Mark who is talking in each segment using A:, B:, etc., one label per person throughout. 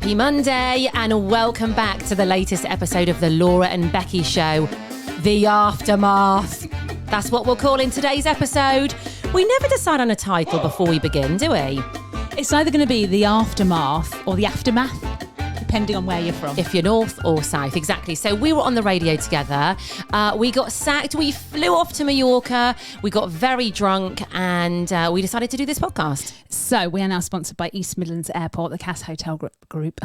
A: Happy Monday and welcome back to the latest episode of the Laura and Becky Show, The Aftermath. That's what we'll call in today's episode. We never decide on a title before we begin, do we?
B: It's either going to be The Aftermath or The Aftermath, depending on where you're from.
A: If you're north or south, exactly. So we were on the radio together. We got sacked. We flew off to Mallorca. We got very drunk and we decided to do this podcast.
B: So we are now sponsored by East Midlands Airport, the Casa Hotel Group.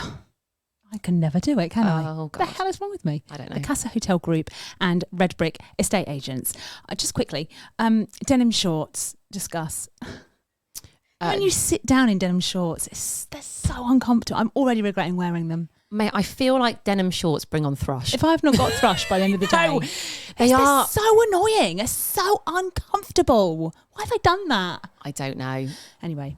B: I can never do it, can I?
A: Oh, God.
B: What the hell is wrong with me?
A: I don't know.
B: The Casa Hotel Group and RedBrik Estate Agents. Just quickly, denim shorts, discuss. When you sit down in denim shorts, they're so uncomfortable. I'm already regretting wearing them.
A: Mate, I feel like denim shorts bring on thrush.
B: If I've not got thrush by the end of the day,
A: No,
B: they're so annoying. They're so uncomfortable. Why have they done that?
A: I don't know.
B: Anyway.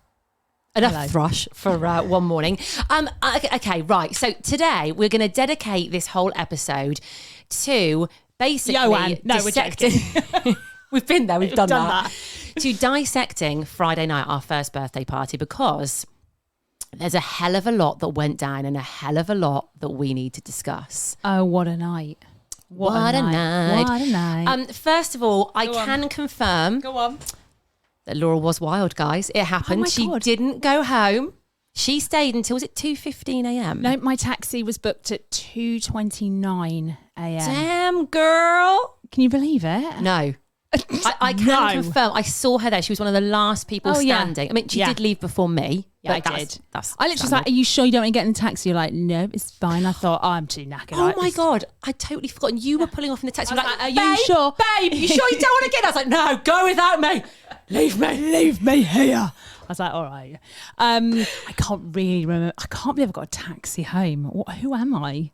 A: Enough thrush for one morning. Okay, right. So today we're going to dedicate this whole episode to basically dissecting. We've been there. We've done that. To dissecting Friday night, our first birthday party, because there's a hell of a lot that went down and a hell of a lot that we need to discuss.
B: Oh, what a night.
A: What a night.
B: What a night.
A: First of all, I can confirm that Laura was wild, guys. It happened.
B: Oh my
A: she
B: God.
A: didn't go home. She stayed until, was it 2:15 a.m?
B: No, my taxi was booked at 2:29 a.m.
A: Damn, girl.
B: Can you believe it?
A: No. I can confirm. I saw her there. She was one of the last people standing. I mean, she did leave before me.
B: Yeah,
A: but
B: I did.
A: I
B: literally was like, are you sure you don't want to get in the taxi? You're like, no, it's fine. I thought, I'm too knackered.
A: Oh my God. I'd totally forgotten. You were pulling off in the taxi.
B: I was
A: Like,
B: like, are you sure?
A: Babe, you sure you don't want to get? I was like, no, go without me.
B: Leave me here. I was like, all right. I can't really remember. I can't believe I got a taxi home. Who am I?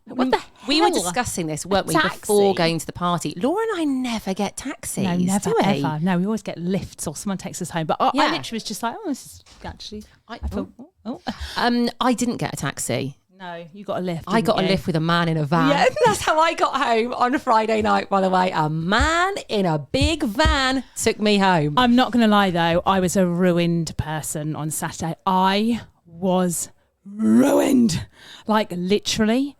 B: What the hell?
A: We were discussing this, weren't we, before going to the party. Laura and I never get taxis.
B: No, never,
A: do we?
B: ever. No, we always get lifts or someone takes us home. But I literally was just like, this is actually... I thought,
A: I didn't get a taxi.
B: No, you got a lift.
A: I got a lift with a man in a van. Yeah, that's how I got home on a Friday night, by the way. A man in a big van took me home.
B: I'm not going to lie, though. I was a ruined person on Saturday. I was ruined. Like, literally...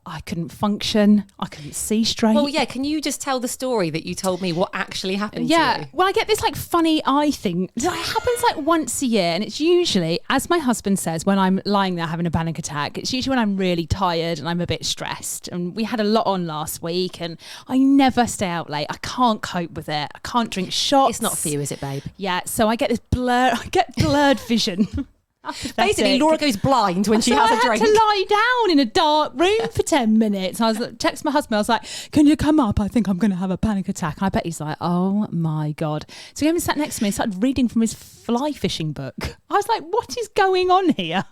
B: I couldn't function. I couldn't see straight.
A: Well, yeah. Can you just tell the story that you told me what actually happened to you?
B: Well, I get this like funny eye thing. It happens like once a year. And it's usually, as my husband says, when I'm lying there having a panic attack, it's usually when I'm really tired and I'm a bit stressed. And we had a lot on last week and I never stay out late. I can't cope with it. I can't drink shots.
A: It's not for you, is it, babe?
B: Yeah. So I get blurred vision.
A: Basically, Laura goes blind when she has a drink.
B: I had to lie down in a dark room for 10 minutes. I was text my husband. I was like, can you come up? I think I'm going to have a panic attack. And I bet he's like, oh my God. So he came and sat next to me and started reading from his fly fishing book. I was like, what is going on here?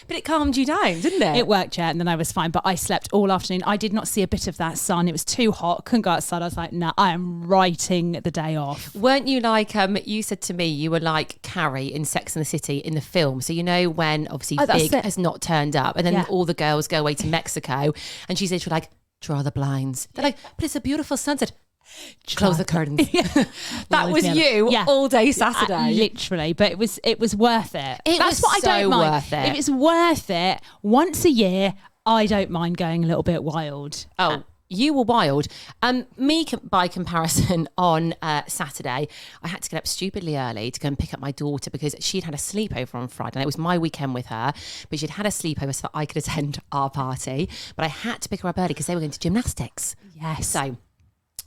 A: But it calmed you down, didn't it?
B: It worked, yeah, and then I was fine. But I slept all afternoon. I did not see a bit of that sun. It was too hot. Couldn't go outside. I was like, no, I am writing the day off.
A: Weren't you like, you said to me, you were like Carrie in Sex and the City in the film. So you know when obviously Big has not turned up and then all the girls go away to Mexico and she's literally like, draw the blinds. They're like, but it's a beautiful sunset. Close the curtains. That was you all day Saturday.
B: Literally, but it was worth it.
A: That's what I don't mind. Worth it.
B: If it's worth it, once a year, I don't mind going a little bit wild.
A: Oh, you were wild. Me, by comparison, on Saturday, I had to get up stupidly early to go and pick up my daughter because she'd had a sleepover on Friday. It was my weekend with her, but she'd had a sleepover so that I could attend our party. But I had to pick her up early because they were going to gymnastics.
B: Yes.
A: So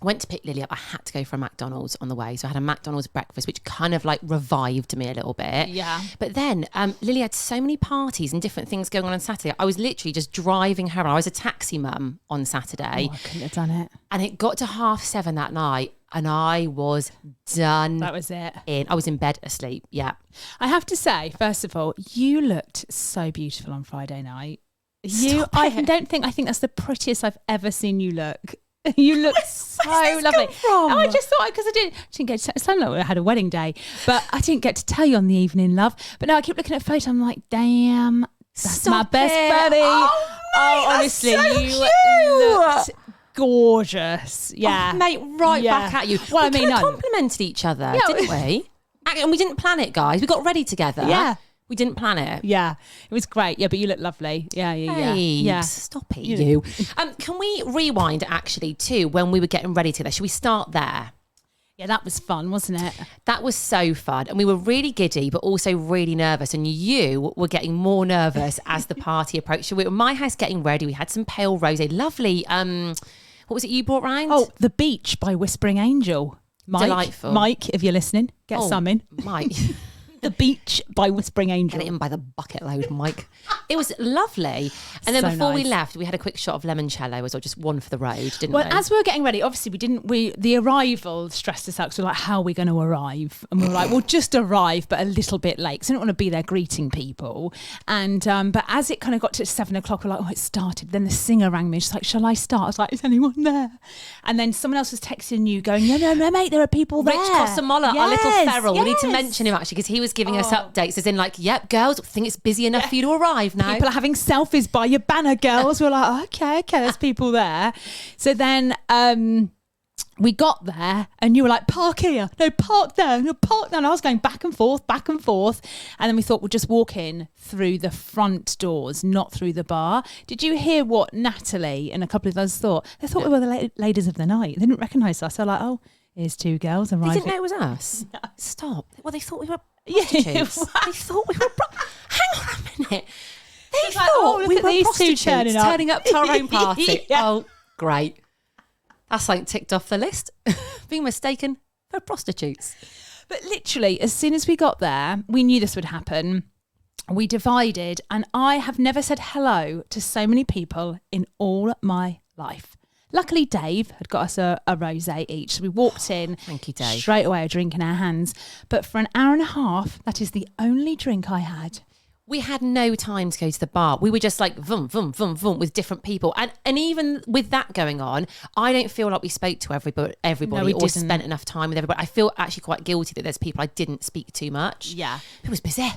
A: went to pick Lily up. I had to go for a McDonald's on the way. So I had a McDonald's breakfast, which kind of like revived me a little bit.
B: Yeah.
A: But then Lily had so many parties and different things going on Saturday. I was literally just driving her. I was a taxi mum on Saturday.
B: Oh, I couldn't have done it.
A: And it got to 7:30 that night and I was done.
B: That was it.
A: I was in bed asleep. Yeah.
B: I have to say, first of all, you looked so beautiful on Friday night. I think that's the prettiest I've ever seen you look. You look so lovely. I just thought because I didn't get to sound like I had a wedding day, but I didn't get to tell you on the evening, love. But now I keep looking at photos. I'm like, damn, that's my best buddy. Oh, honestly,
A: so
B: you looked gorgeous. Yeah,
A: mate, back at you.
B: Well,
A: we complimented each other, didn't we? And we didn't plan it, guys. We got ready together.
B: Yeah.
A: We didn't plan it.
B: Yeah, it was great. Yeah, but you look lovely. Yeah.
A: Stop it, you. Can we rewind actually to when we were getting ready to this? Should we start there?
B: Yeah, that was fun, wasn't it?
A: That was so fun. And we were really giddy, but also really nervous. And you were getting more nervous as the party approached. So we were at my house getting ready. We had some pale rosé. Lovely. What was it you brought round?
B: Oh, The Beach by Whispering Angel.
A: Delightful.
B: Mike, if you're listening, get some in.
A: Mike.
B: The Beach by Whispering Angel.
A: Get it in by the bucket load, Mike. It was lovely. And then before we left, we had a quick shot of limoncello as well, just one for the road, didn't we?
B: Well, as we were getting ready, obviously the arrival stressed us out because we were like, how are we going to arrive? And we were like, we'll just arrive, but a little bit late because we didn't want to be there greeting people. And but as it kind of got to 7 o'clock, we're like, oh, it started. Then the singer rang me. She's like, shall I start? I was like, is anyone there? And then someone else was texting you going, no, mate, there are people there.
A: Rich Cosamola, our little feral. We need to mention him actually because he was giving us updates as in like, yep, girls, I think it's busy enough for you to arrive now.
B: People are having selfies by your banner, girls. We're like, oh, okay, there's people there. So then we got there and you were like, park here, no, park there, no, park there. And I was going back and forth. And then we thought we'll just walk in through the front doors, not through the bar. Did you hear what Natalie and a couple of us thought? They thought we were the ladies of the night. They didn't recognise us. They're like, oh, here's two girls arriving.
A: They didn't know it was us? No. Stop. Well, they thought we were
B: prostitutes.
A: They thought we were... Hang on a minute. They
B: thought
A: thought we were
B: these
A: prostitutes
B: two turning up
A: to our own party.
B: Yeah.
A: Oh, great. That's like ticked off the list. Being mistaken for prostitutes.
B: But literally, as soon as we got there, we knew this would happen. We divided, and I have never said hello to so many people in all my life. Luckily, Dave had got us a rosé each. So we walked in.
A: Thank you, Dave.
B: Straight away, a drink in our hands. But for an hour and a half, that is the only drink I had.
A: We had no time to go to the bar. We were just like vroom, vroom, vroom, vroom with different people. And even with that going on, I don't feel like we spoke to everybody
B: no,
A: or spent enough time with everybody. I feel actually quite guilty that there's people I didn't speak to much.
B: Yeah.
A: It was busy. It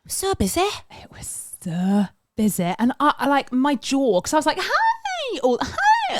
A: was so busy.
B: It was so busy. And I like my jaw, because I was like, hi,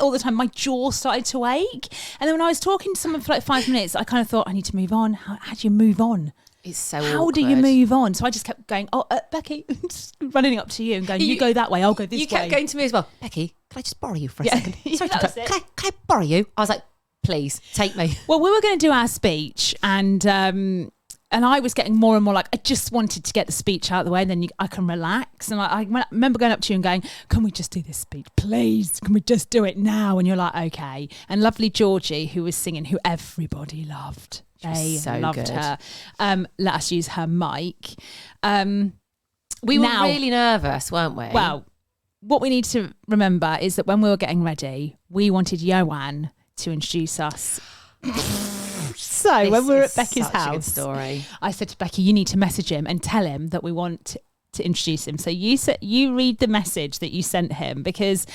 B: all the time. My jaw started to ache. And then when I was talking to someone for like 5 minutes, I kind of thought, I need to move on. How do you move on?
A: It's so
B: How
A: awkward.
B: do you move on? So I just kept going, Becky, just running up to you and going, you go that way, I'll go this way.
A: You kept going to me as well. Becky, can I just borrow you for a second? Sorry,
B: can
A: I borrow you? I was like, please, take me.
B: Well, we were going to do our speech and I was getting more and more like, I just wanted to get the speech out of the way and then I can relax. And I remember going up to you and going, can we just do this speech, please? Can we just do it now? And you're like, okay. And lovely Georgie, who was singing, who everybody loved. They
A: so
B: loved
A: good.
B: her. Let us use her mic.
A: We were really nervous, weren't we?
B: Well, what we need to remember is that when we were getting ready, we wanted Joanne to introduce us. So
A: this
B: when we were
A: is
B: at Becky's
A: such a good
B: house,
A: story.
B: I said to Becky, you need to message him and tell him that we want to introduce him. So you read the message that you sent him, because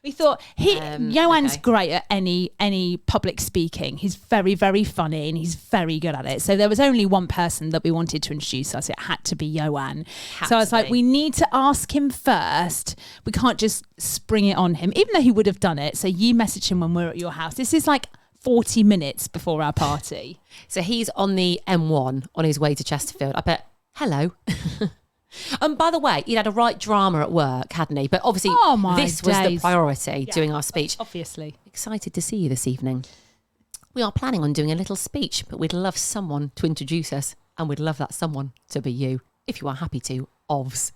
B: we thought Joanne's great at any public speaking. He's very, very funny and he's very good at it. So there was only one person that we wanted to introduce us. It had to be Joanne. So I was like, we need to ask him first. We can't just spring it on him, even though he would have done it. So you message him when we're at your house. This is like 40 minutes before our party.
A: So he's on the M1 on his way to Chesterfield. I bet, hello. And by the way, he'd had a right drama at work, hadn't he? But obviously this was the priority, doing our speech.
B: Obviously.
A: Excited to see you this evening. We are planning on doing a little speech, but we'd love someone to introduce us, and we'd love that someone to be you, if you are happy to, ovs.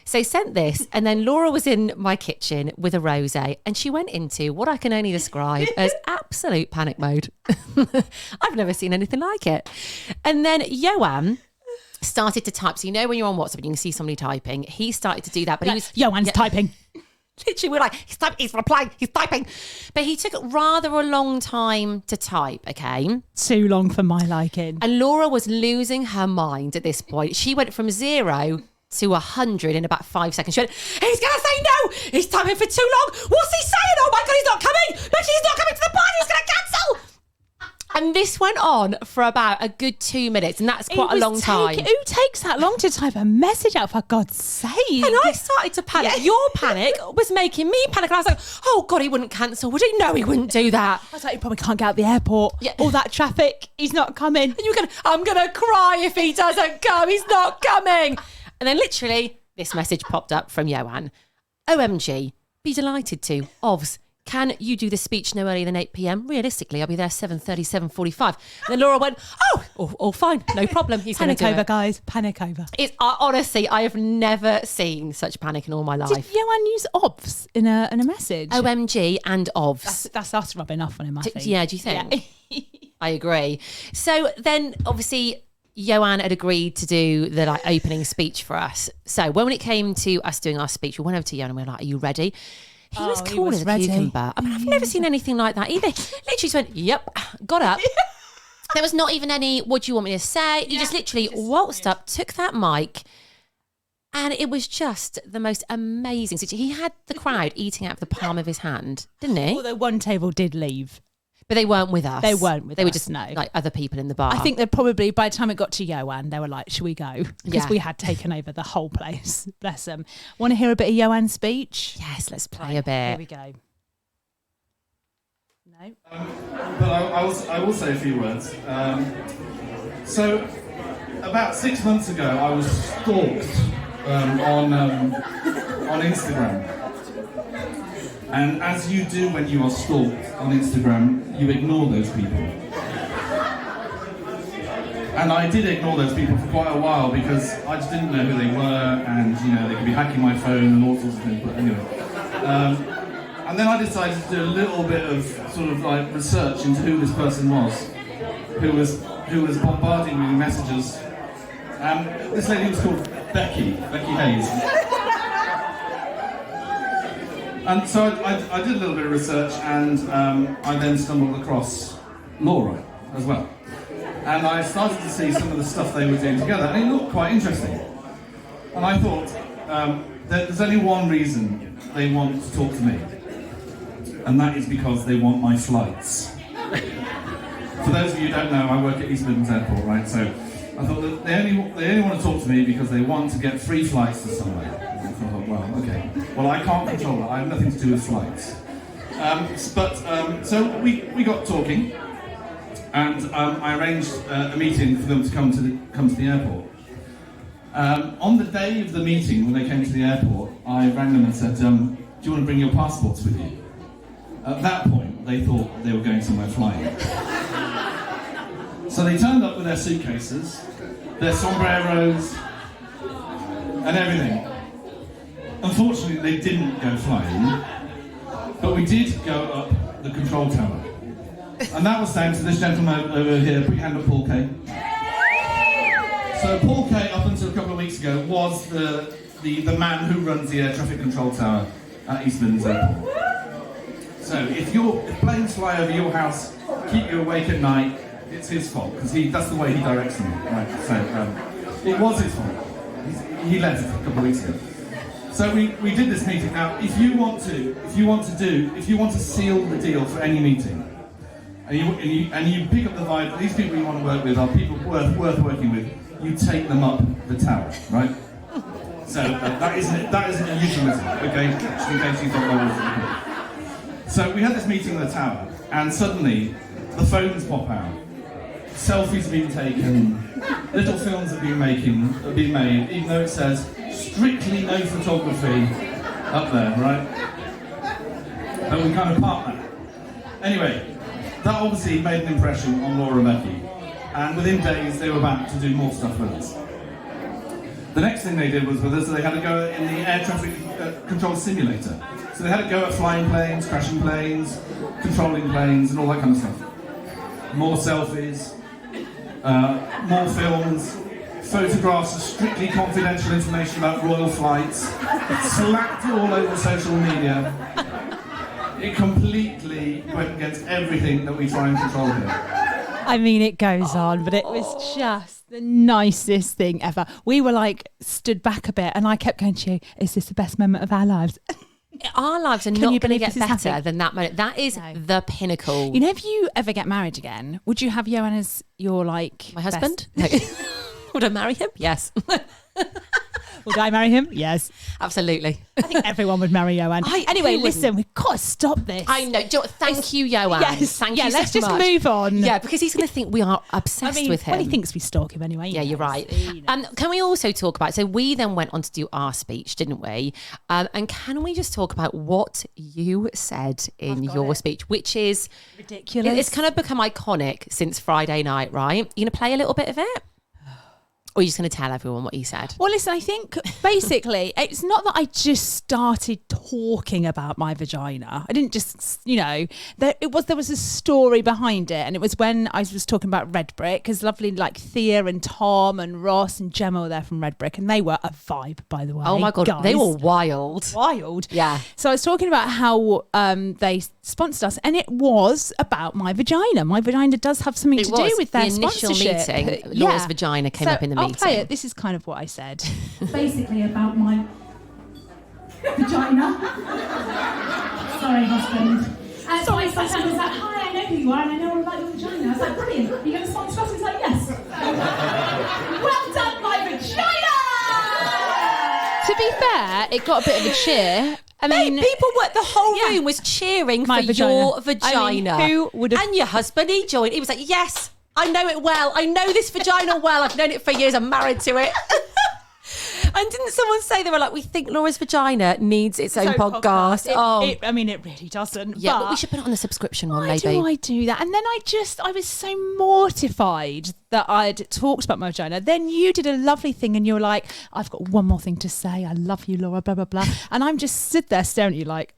A: So sent this, and then Laura was in my kitchen with a rosé, and she went into what I can only describe as absolute panic mode. I've never seen anything like it. And then Joanne started to type. So you know when you're on WhatsApp and you can see somebody typing, he started to do that, but he was...
B: Joanne's typing.
A: Literally, we're like, he's replying, he's typing. But he took rather a long time to type, okay?
B: Too long for my liking.
A: And Laura was losing her mind at this point. She went from 0 to 100 in about 5 seconds. She went, he's going to say no. He's typing for too long. What's he saying? Oh my God, he's not coming. But he's not coming to the party. He's going to cancel. And this went on for about a good 2 minutes, and that's quite a long time.
B: Who takes that long to type a message out, for God's sake?
A: And I started to panic. Yeah. Your panic was making me panic. And I was like, oh God, he wouldn't cancel, would he? No, he wouldn't do that.
B: I was like, he probably can't get out the airport. Yeah. All that traffic, he's not coming.
A: And you were going, I'm going to cry if he doesn't come. He's not coming. And then literally this message popped up from Johan. OMG, be delighted to. Ovs. Can you do the speech no earlier than 8 p.m? Realistically, I'll be there 7:30, 7:45. And then Laura went, all fine, no problem. He's going to do it.
B: Panic over, guys. Panic over.
A: It's honestly, I have never seen such panic in all my life.
B: Did Johan use OVS in a message?
A: OMG and OVS.
B: That's us rubbing off on him, I think.
A: Yeah, do you think? Yeah. I agree. So then, obviously, Johan had agreed to do the opening speech for us. So when it came to us doing our speech, we went over to Johan and we were like, are you ready? He was cool as a cucumber. I mean, I've never seen anything like that either. Literally just went, yep, got up. There was not even any, what do you want me to say? He just literally waltzed up, took that mic, and it was just the most amazing situation. He had the crowd eating out of the palm of his hand, didn't he?
B: Although one table did leave.
A: But they weren't with us.
B: They weren't with us.
A: They were just like other people in the bar.
B: I think they probably, by the time it got to Johan, they were like, should we go? Because we had taken over the whole place. Bless them. Want to hear a bit of Johan's speech?
A: Yes, let's play a bit.
B: Here we go. No?
C: But I will say a few words. So, about 6 months ago, I was stalked on Instagram. And as you do when you are stalked on Instagram, you ignore those people. And I did ignore those people for quite a while because I just didn't know who they were, and they could be hacking my phone and all sorts of things. But anyway, and then I decided to do a little bit of sort of research into who this person was, who was bombarding me with messages. This lady was called Becky Hayes. And so I did a little bit of research, and I then stumbled across Laura as well. And I started to see some of the stuff they were doing together, and it looked quite interesting. And I thought, there's only one reason they want to talk to me, and that is because they want my flights. For those of you who don't know, I work at East Midlands Airport, right? So I thought that they only want to talk to me because they want to get free flights to somewhere. I thought, well, okay. Well, I can't control that. I have nothing to do with flights. So we got talking, and I arranged a meeting for them to come to the airport. On the day of the meeting, when they came to the airport, I rang them and said, do you want to bring your passports with you? At that point, they thought they were going somewhere flying. So they turned up with their suitcases, their sombreros, and everything. Unfortunately, they didn't go flying, but we did go up the control tower. And that was thanks to this gentleman over here. Put your hand up, Paul K. So Paul K, up until a couple of weeks ago, was the man who runs the air traffic control tower at East Midlands Airport. So if planes fly over your house, keep you awake at night, it's his fault, because that's the way he directs them. Right? So it was his fault. He left a couple of weeks ago. So we did this meeting. Now, if you want to seal the deal for any meeting, and you pick up the vibe, these people you want to work with are people worth working with, you take them up the tower, right? So that isn't a euphemism, okay? Just in case you thought that was. So we had this meeting in the tower, and suddenly the phones pop out. Selfies are being taken, little films are being made, even though it says strictly no photography up there, right? But we kind of parked that. Anyway, that obviously made an impression on Laura and Becky, and within days they were back to do more stuff with us. The next thing they did was with us, they had to go in the air traffic control simulator. So they had to go at flying planes, crashing planes, controlling planes, and all that kind of stuff. More selfies, more films, photographs of strictly confidential information about royal flights, slapped all over social media. It completely went against everything that we try and control here.
B: I mean, it goes on, but it was just the nicest thing ever. We were stood back a bit, and I kept going to you, is this the best moment of our lives?
A: our lives are not going to get better than that moment. That is the pinnacle.
B: You know, if you ever get married again, would you have Johan as your my
A: husband? No. Would I marry him? Yes.
B: Would I marry him? Yes.
A: Absolutely.
B: I think everyone would marry Johan. Anyway, listen, we've got to stop this.
A: I know. Thank you, Johan.
B: Yes.
A: Thank you so
B: let's just
A: much.
B: move on.
A: Yeah, because he's going to think we are obsessed with him.
B: Well, he thinks we stalk him anyway.
A: Yeah, you're right. Can we also talk about, so we then went on to do our speech, didn't we? And can we just talk about what you said in your speech, which is
B: ridiculous.
A: It's kind of become iconic since Friday night, right? You going to play a little bit of it? Or are you just going to tell everyone what you said?
B: Well, listen, I think basically it's not that I just started talking about my vagina. I didn't just, there was a story behind it. And it was when I was talking about RedBrik, because lovely like Thea and Tom and Ross and Gemma were there from RedBrik, and they were a vibe, by the way.
A: Oh my God,
B: guys.
A: they were wild.
B: Wild.
A: Yeah.
B: So I was talking about how they sponsored us, and it was about my vagina. My vagina does have something to do with their
A: initial
B: sponsorship.
A: meeting. Laura's vagina came up in the meeting.
B: I'll play it. This is kind of what I said.
D: Basically about my vagina. Sorry, husband. And so I sat down and was like, hi, I know who you are and I know all about your vagina. I was like, brilliant. Are you going to sponsor us? He's like, yes. Well done, my vagina!
B: To be fair, it got a bit of a cheer. I mean,
A: the whole room was cheering for your vagina.
B: I mean, who would have?
A: And your husband, he joined. He was like, yes, I know it well. I know this vagina well. I've known it for years. I'm married to it. And didn't someone say, they were like, we think Laura's vagina needs its own podcast.
B: It really doesn't.
A: Yeah, but we should put it on the subscription one, maybe.
B: Why do I do that? And then I was so mortified that I'd talked about my vagina. Then you did a lovely thing and you were like, I've got one more thing to say. I love you, Laura, blah, blah, blah. And I'm just stood there staring at you like,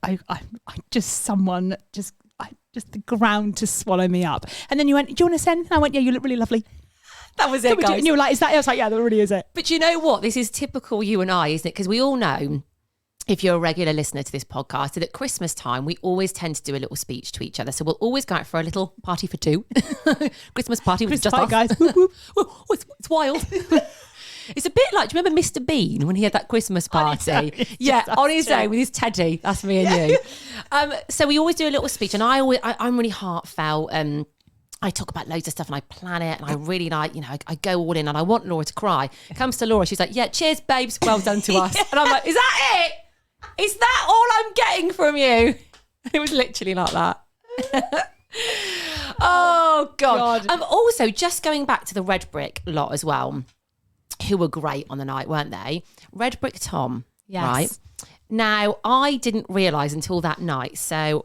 B: just the ground to swallow me up. And then you went, do you want to say anything? I went, yeah, you look really lovely.
A: That was it, guys.
B: And you were like, is that it? I was like, yeah, that really is it.
A: But you know what? This is typical you and I, isn't it? Because we all know, if you're a regular listener to this podcast, that at Christmas time, we always tend to do a little speech to each other. So we'll always go out for a little party for two. Christmas party with just us.
B: Guys.
A: It's wild. It's a bit like, do you remember Mr. Bean when he had that Christmas party? On his own with his teddy. That's me and you. So we always do a little speech, and I'm really heartfelt. I talk about loads of stuff and I plan it, and I really I go all in, and I want Laura to cry. It comes to Laura, she's like, yeah, cheers, babes. Well done to us. And I'm like, is that it? Is that all I'm getting from you? It was literally like that. Oh, God. Also, just going back to the RedBrik lot as well, who were great on the night, weren't they? RedBrik Tom, right? Now, I didn't realise until that night. So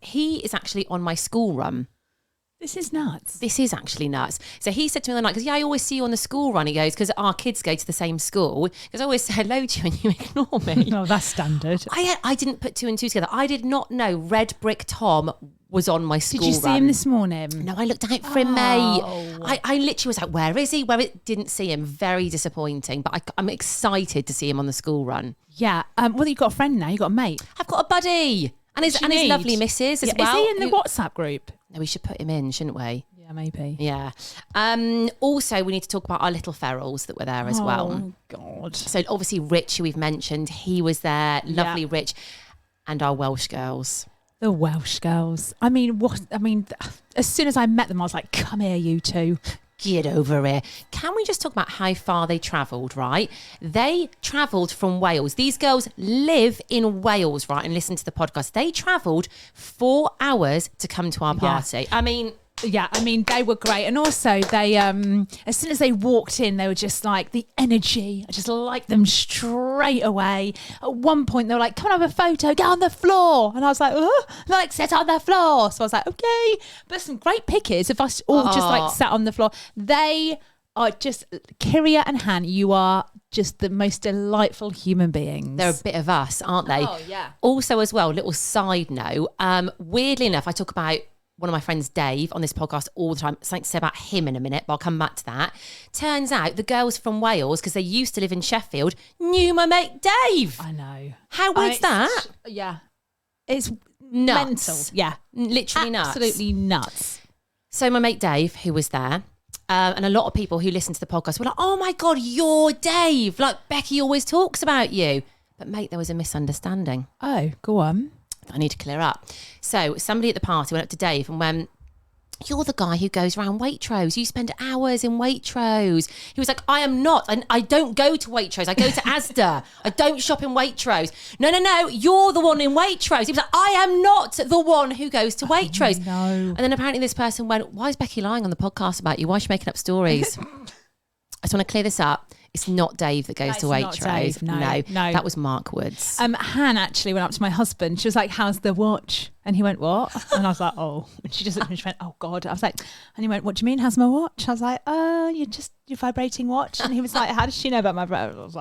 A: he is actually on my school run.
B: This is nuts.
A: This is actually nuts. So he said to me the night, because I always see you on the school run. He goes, because our kids go to the same school. Because I always say hello to you and you ignore me.
B: No, that's standard.
A: I didn't put two and two together. I did not know RedBrik Tom was on my school run.
B: Did you see him this morning?
A: No, I looked out for him, mate. I literally was like, where is he? Didn't see him. Very disappointing. But I'm excited to see him on the school run.
B: Yeah. Well, you've got a friend now. You've got a mate.
A: I've got a buddy. And his lovely missus as well.
B: Is he in the WhatsApp group?
A: No, we should put him in, shouldn't we?
B: Yeah, maybe.
A: Yeah. Also, we need to talk about our little ferals that were there as well.
B: Oh, God.
A: So obviously Rich, who we've mentioned, he was there. Lovely Rich. And our Welsh girls.
B: The Welsh girls. I mean, as soon as I met them, I was like, come here, you two.
A: Get over here. Can we just talk about how far they travelled, right? They travelled from Wales. These girls live in Wales, right? And listen to the podcast. They travelled 4 hours to come to our party.
B: Yeah. They were great. And also they, as soon as they walked in, they were just like the energy. I just liked them straight away. At one point they were like, come on, have a photo, get on the floor. And I was like, oh, they're like, sit on the floor. So I was like, okay. But some great pictures of us all just like sat on the floor. They are just, Kyria and Han, you are just the most delightful human beings.
A: They're a bit of us, aren't they?
B: Oh, yeah.
A: Also as well, little side note, weirdly enough, I talk about one of my friends, Dave, on this podcast all the time. Something to say about him in a minute, but I'll come back to that. Turns out the girls from Wales, because they used to live in Sheffield, knew my mate Dave.
B: I know.
A: How weird's that?
B: Yeah. It's
A: nuts.
B: Mental. Yeah.
A: Literally nuts.
B: Absolutely nuts.
A: So my mate Dave, who was there, and a lot of people who listen to the podcast were like, oh my God, you're Dave. Like, Becky always talks about you. But mate, there was a misunderstanding.
B: Oh, go on.
A: I need to clear up. So somebody at the party went up to Dave and went, "You're the guy who goes around Waitrose. You spend hours in Waitrose." He was like, "I am not. I don't go to Waitrose. I go to Asda. I don't shop in Waitrose." No. You're the one in Waitrose. He was like, "I am not the one who goes to Waitrose."
B: Oh, no.
A: And then apparently this person went, "Why is Becky lying on the podcast about you? Why is she making up stories?" I just want to clear this up. It's not Dave that goes to Waitrose.
B: No.
A: That was Mark Woods.
B: Han actually went up to my husband. She was like, "How's the watch?" And he went, "What?" And I was like, "Oh." And she just looked at me and she went, "Oh God." I was like, and he went, "What do you mean? How's my watch?" I was like, your vibrating watch." And he was like, "How does she know about my?" I was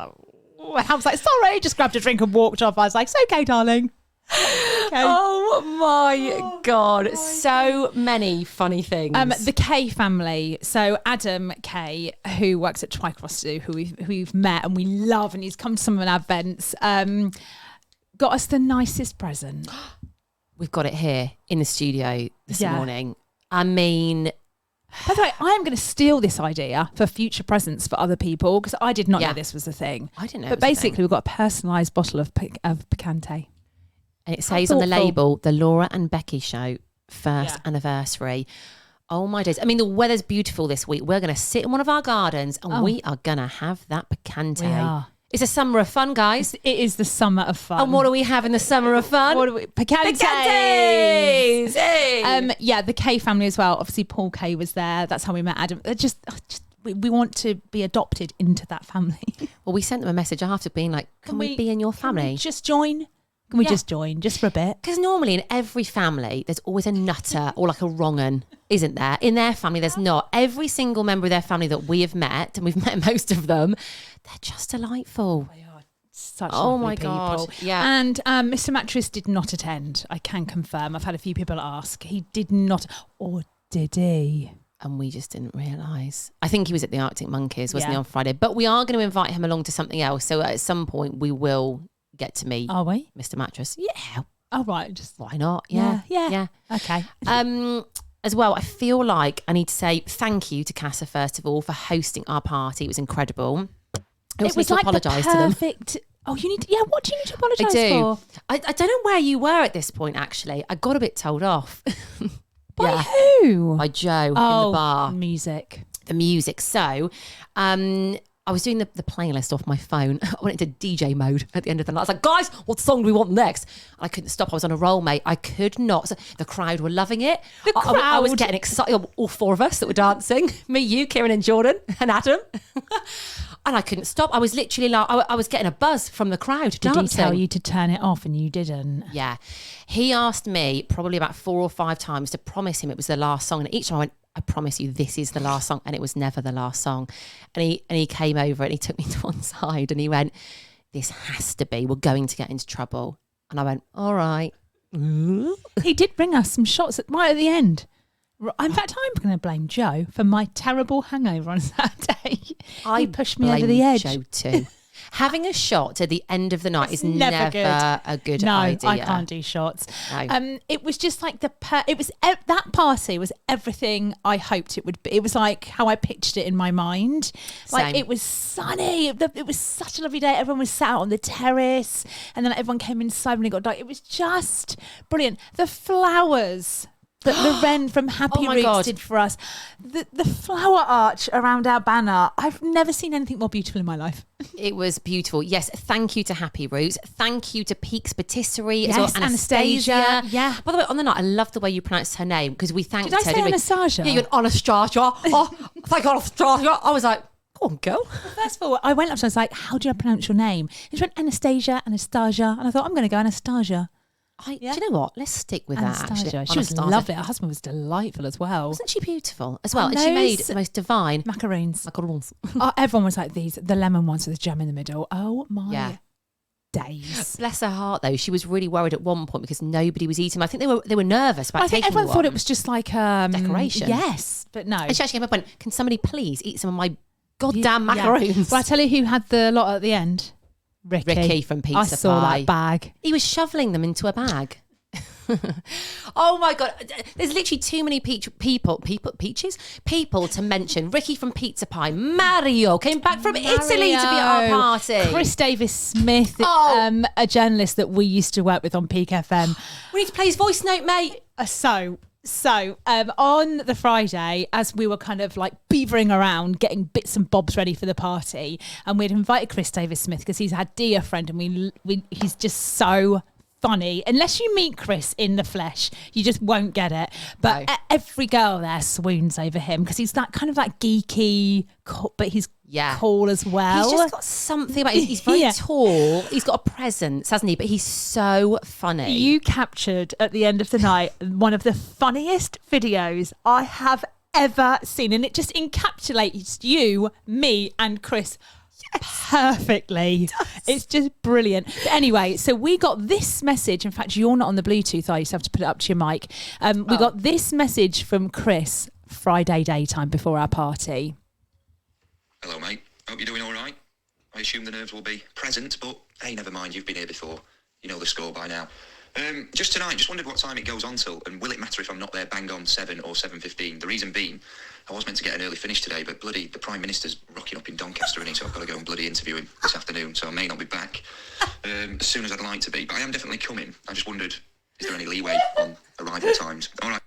B: like, "Sorry." Just grabbed a drink and walked off. I was like, "It's okay, darling." Okay.
A: Oh my God. So many funny things.
B: The K family. So Adam K, who works at Twycross, who we've met and we love, and he's come to some of our events, got us the nicest present.
A: We've got it here in the studio this morning. I mean,
B: by the way, I am going to steal this idea for future presents for other people because I did not know this was a thing.
A: I didn't know.
B: But basically, we've got a personalised bottle of Picante.
A: And it says on the label, "The Laura and Becky Show, first anniversary." Oh my days. I mean, the weather's beautiful this week. We're going to sit in one of our gardens and we are going to have that Picante.
B: We are.
A: It's a summer of fun, guys.
B: It is the summer of fun.
A: And what do we have in the summer of fun?
B: What do we? Picantes!
A: Hey.
B: The K family as well. Obviously, Paul K was there. That's how we met Adam. We want to be adopted into that family.
A: Well, we sent them a message after being like, can we be in your family?
B: Can we just join? Can we just join, just for a bit?
A: Because normally in every family, there's always a nutter or like a wrong-un, isn't there? In their family, there's not. Every single member of their family that we have met, and we've met most of them, they're just delightful.
B: They are such
A: my
B: people.
A: God. Yeah.
B: And Mr. Mattress did not attend. I can confirm. I've had a few people ask. He did not, or did he?
A: And we just didn't realise. I think he was at the Arctic Monkeys, wasn't he, on Friday? But we are going to invite him along to something else. So at some point, we will get to meet Mr. Mattress. Yeah.
B: Oh, right. Just
A: why not? Yeah.
B: Okay.
A: As well, I feel like I need to say thank you to Casa, first of all, for hosting our party. It was incredible. I also need to apologise to them.
B: Oh, you need to, what do you need to apologise for?
A: I don't know where you were at this point, actually. I got a bit told off.
B: By who?
A: By Joe in the bar. The music. So, I was doing the playlist off my phone. I went into DJ mode at the end of the night. I was like, "Guys, what song do we want next?" I couldn't stop. I was on a roll, mate. I could not. So the crowd were loving it. I was getting excited. All four of us that were dancing. Me, you, Kieran and Jordan and Adam. And I couldn't stop. I was literally like, I was getting a buzz from the crowd dancing.
B: Did he tell you to turn it off and you didn't?
A: Yeah. He asked me probably about 4 or 5 times to promise him it was the last song. And each time I went, "I promise you this is the last song." And it was never the last song. And he came over and he took me to one side and he went, "This has to be, we're going to get into trouble." And I went, "All right."
B: He did bring us some shots right at the end. In fact, I'm going to blame Joe for my terrible hangover on Saturday. He pushed me over the edge.
A: Joe too. Having a shot at the end of the night is never a good idea.
B: No, I can't do shots.
A: No.
B: It was just like that party was everything I hoped it would be. It was like how I pictured it in my mind. Like
A: Same.
B: It was sunny. It was such a lovely day. Everyone was sat out on the terrace, and then everyone came inside when it got dark. It was just brilliant. The flowers that Loren from Happy Roots did for us. The flower arch around our banner. I've never seen anything more beautiful in my life.
A: It was beautiful. Yes, thank you to Happy Roots. Thank you to Peaks Patisserie
B: as
A: well. Anastasia.
B: Yeah.
A: By the way, on the night, I love the way you pronounced her name because we thanked her.
B: Did I say Anastasia?
A: Yeah, you went Anastasia. Oh, thank God, Anastasia. I was like, go on, girl.
B: Well, first of all, I went up to her and I was like, "How do I pronounce your name?" And she went Anastasia. And I thought, I'm going to go Anastasia.
A: Do you know what? Let's stick with
B: Anastasia.
A: that, actually.
B: She was lovely. Her husband was delightful as well.
A: Wasn't she beautiful as well? And she made the most divine
B: macaroons.
A: Everyone
B: was like the lemon ones with the jam in the middle. Oh my days.
A: Bless her heart, though. She was really worried at one point because nobody was eating. I think they were nervous about taking
B: I think everyone thought it was just like
A: decoration.
B: Yes, but no.
A: And she actually came up and went, "Can somebody please eat some of my goddamn macaroons?"
B: Yeah. Well, I tell you who had the lot at the end. Ricky
A: from Pizza
B: I saw
A: Pie.
B: that bag.
A: He was shoveling them into a bag. Oh my God. There's literally too many people to mention. Ricky from Pizza Pie. Mario came back from Italy to be at our party.
B: Chris Davis-Smith, a journalist that we used to work with on Peak FM.
A: We need to play his voice note, mate.
B: So on the Friday, as we were kind of like beavering around, getting bits and bobs ready for the party, and we'd invited Chris Davis-Smith because he's our dear friend, and he's just so funny. Unless you meet Chris in the flesh, you just won't get it. But every girl there swoons over him because he's that kind of like geeky, but he's cool as well.
A: He's just got something about him. He's very tall. He's got a presence, hasn't he? But he's so funny.
B: You captured at the end of the night one of the funniest videos I have ever seen, and it just encapsulates you, me, and Chris perfectly. It's just brilliant. But anyway, so we got this message. In fact, you're not on the Bluetooth. I used to have to put it up to your mic. We got this message from Chris Friday daytime before our party.
E: Hello, mate. Hope you're doing all right. I assume the nerves will be present, but hey, never mind. You've been here before. You know the score by now. Just tonight, just wondered what time it goes on till, and will it matter if I'm not there bang on 7 or 7:15? The reason being, I was meant to get an early finish today, but bloody, the Prime Minister's rocking up in Doncaster, so I've got to go and bloody interview him this afternoon, so I may not be back as soon as I'd like to be, but I am definitely coming. I just wondered, is there any leeway on arrival times? All right.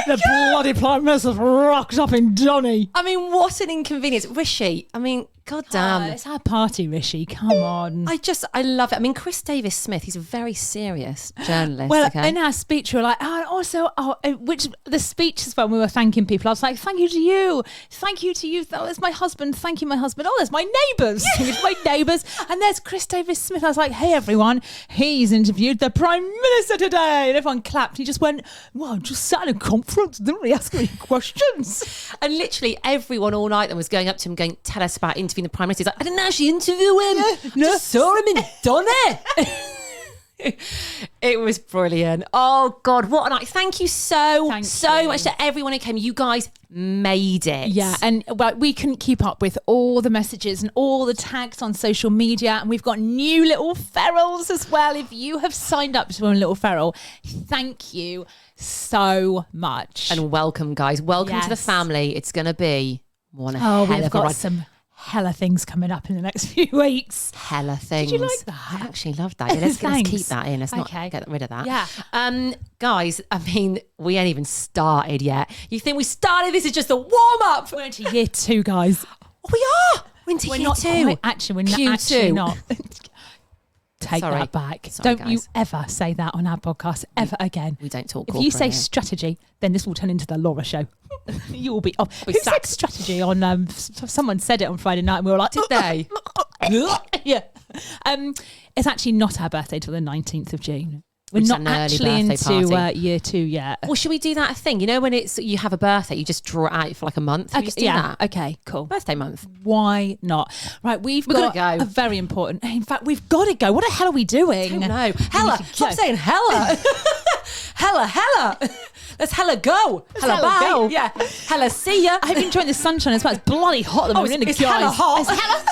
B: The bloody Prime Minister's rocked up in Donny.
A: I mean, what an inconvenience. Rishi, I mean, goddamn.
B: It's our party, Rishi. Come on.
A: I love it. I mean, Chris Davis-Smith, he's a very serious journalist.
B: Well, in our speech, we were like, which the speech is when we were thanking people. I was like, thank you to you. Thank you to you. Oh, there's my husband. Thank you, my husband. Oh, there's my neighbours. There's my neighbours. And there's Chris Davis-Smith. I was like, hey, everyone. He's interviewed the Prime Minister today. And everyone clapped. He just went, well, just sat in a conference. Didn't really ask me questions.
A: And literally everyone all night then was going up to him going, tell us about interviewing the Prime Minister. He's like, I didn't actually interview him. I just saw him in Donny. It was brilliant. Oh God, what a night. Thank you so much to everyone who came. You guys made it.
B: Yeah, and we couldn't keep up with all the messages and all the tags on social media, and we've got new little ferals as well. If you have signed up to a little feral, thank you so much.
A: And welcome, guys. Welcome to the family. It's going to be one hell of a ride.
B: We've got some hella things coming up in the next few weeks.
A: Hella things.
B: Did you like that?
A: I actually loved that. Yeah, let's keep that in. Let's not get rid of that.
B: Yeah.
A: Guys, I mean, we ain't even started yet. You think we started? This is just a warm-up.
B: We're into year 2, guys.
A: Oh, we are. We're into year 2.
B: Actually, we're actually not. Take that back.
A: Sorry,
B: don't you ever say that on our podcast ever again.
A: We don't talk.
B: If you say strategy, then this will turn into the Laura show. You will be off. Who said strategy on? Someone said it on Friday night, and we were like,
A: did they?
B: Yeah. It's actually not our birthday till the 19th of June. We're not actually into year 2 yet.
A: Well, should we do that thing? You know, when you have a birthday, you just draw it out for like a month.
B: Okay, do that. Okay, cool.
A: Birthday month.
B: Why not? Right, we've got a very important. In fact, we've got to go. What the hell are we doing?
A: I don't know. Hella. Stop saying hella. Hella. Let's hella go. Hella bye. Go. Yeah. Hella see ya.
B: I've been enjoying the sunshine as well. It's bloody hot at the moment.
A: It's hella hot.
B: It's hella.